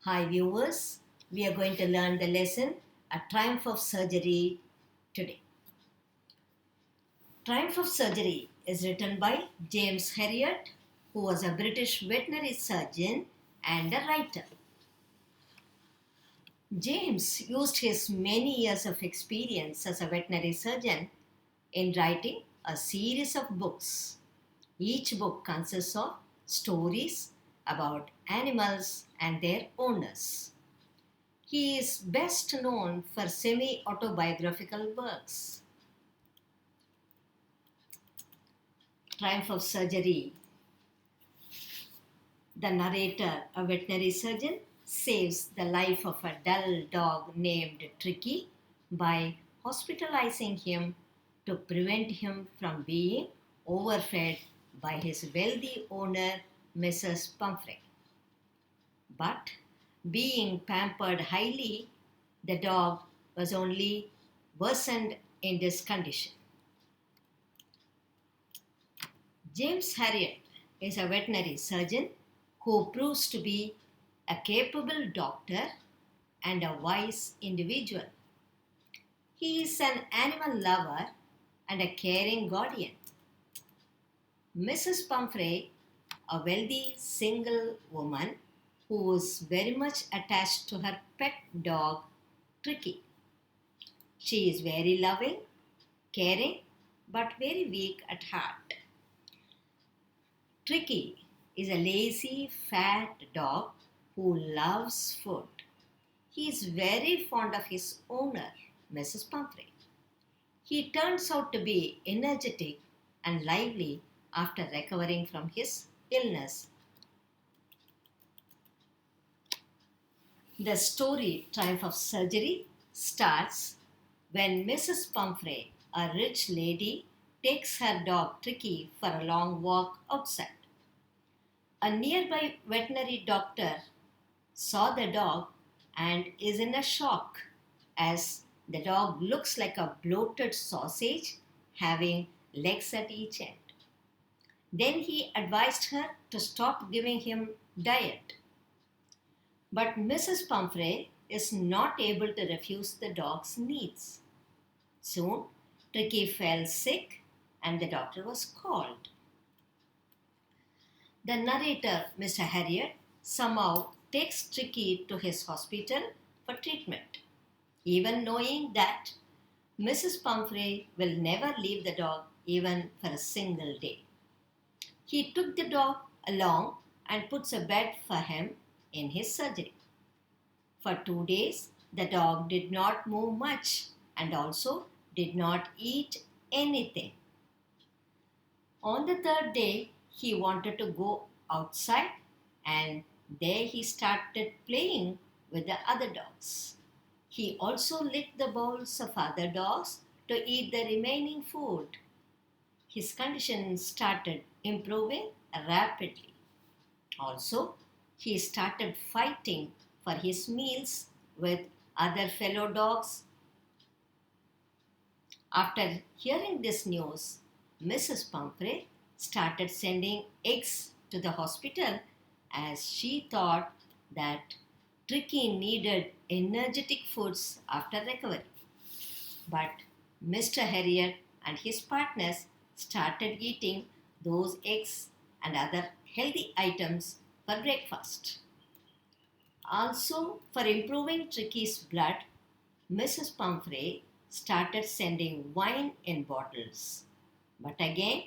Hi viewers, we are going to learn the lesson A Triumph of Surgery today. Triumph of Surgery is written by James Herriot, who was a British veterinary surgeon and a writer. James used his many years of experience as a veterinary surgeon in writing a series of books. Each book consists of stories about animals and their owners. He is best known for semi-autobiographical works. Triumph of Surgery. The narrator, a veterinary surgeon, saves the life of a dull dog named Tricky by hospitalizing him to prevent him from being overfed by his wealthy owner, Mrs. Pumphrey. But being pampered highly, the dog was only worsened in this condition. James Herriot is a veterinary surgeon who proves to be a capable doctor and a wise individual. He is an animal lover and a caring guardian. Mrs. Pumphrey, a wealthy single woman who was very much attached to her pet dog, Tricky. She is very loving, caring, but very weak at heart. Tricky is a lazy, fat dog who loves food. He is very fond of his owner, Mrs. Pumphrey. He turns out to be energetic and lively after recovering from his illness. The story Triumph of Surgery starts when Mrs. Pumphrey, a rich lady, takes her dog Tricky for a long walk outside. A nearby veterinary doctor saw the dog and is in a shock as the dog looks like a bloated sausage having legs at each end. Then he advised her to stop giving him diet. But Mrs. Pumphrey is not able to refuse the dog's needs. Soon, Tricky fell sick and the doctor was called. The narrator, Mr. Herriot, somehow takes Tricky to his hospital for treatment, even knowing that Mrs. Pumphrey will never leave the dog even for a single day. He took the dog along and puts a bed for him in his surgery. For 2 days, the dog did not move much and also did not eat anything. On the third day, he wanted to go outside and there he started playing with the other dogs. He also licked the bowls of other dogs to eat the remaining food. His condition started improving rapidly. Also, he started fighting for his meals with other fellow dogs. After hearing this news, Mrs. Pumphrey started sending eggs to the hospital as she thought that Tricky needed energetic foods after recovery. But Mr. Herriot and his partners started eating those eggs and other healthy items for breakfast. Also, for improving Tricky's blood, Mrs. Pumphrey started sending wine in bottles. But again,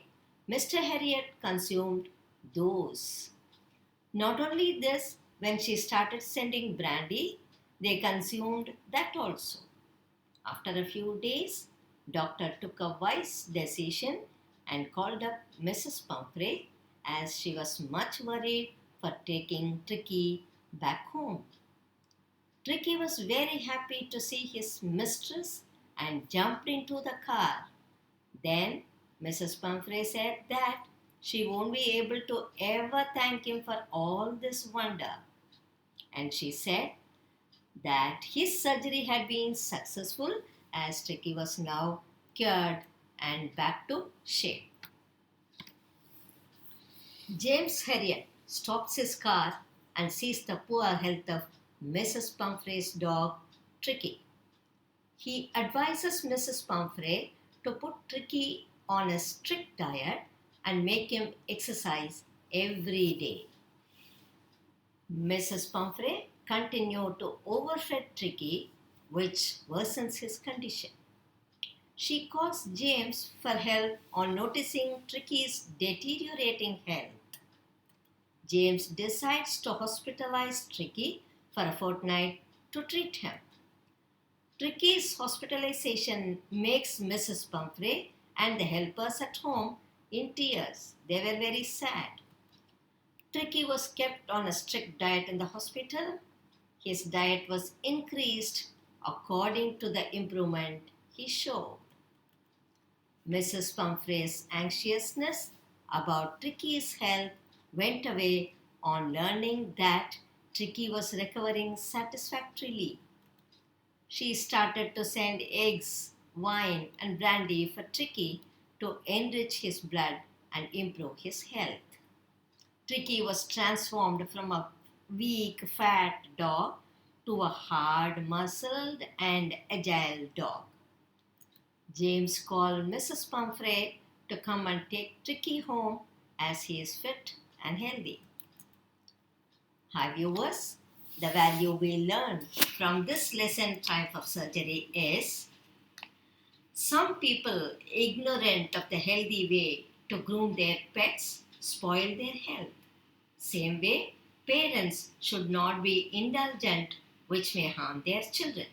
Mr. Herriot consumed those. Not only this, when she started sending brandy, they consumed that also. After a few days, doctor took a wise decision and called up Mrs. Pumphrey as she was much worried for taking Tricky back home. Tricky was very happy to see his mistress and jumped into the car. Then Mrs. Pumphrey said that she won't be able to ever thank him for all this wonder. And she said that his surgery had been successful as Tricky was now cured and back to shape. James Herriot stops his car and sees the poor health of Mrs. Pumphrey's dog, Tricky. He advises Mrs. Pumphrey to put Tricky on a strict diet and make him exercise every day. Mrs. Pumphrey continued to overfeed Tricky, which worsens his condition. She calls James for help on noticing Tricky's deteriorating health. James decides to hospitalize Tricky for a fortnight to treat him. Tricky's hospitalization makes Mrs. Pumphrey and the helpers at home in tears. They were very sad. Tricky was kept on a strict diet in the hospital. His diet was increased according to the improvement he showed. Mrs. Pumphrey's anxiousness about Tricky's health went away on learning that Tricky was recovering satisfactorily. She started to send eggs, wine, and brandy for Tricky to enrich his blood and improve his health. Tricky was transformed from a weak, fat dog to a hard, muscled, and agile dog. James called Mrs. Pumphrey to come and take Tricky home as he is fit and healthy. Hi viewers, the value we learned from this lesson type of surgery is some people ignorant of the healthy way to groom their pets spoil their health. Same way, parents should not be indulgent which may harm their children.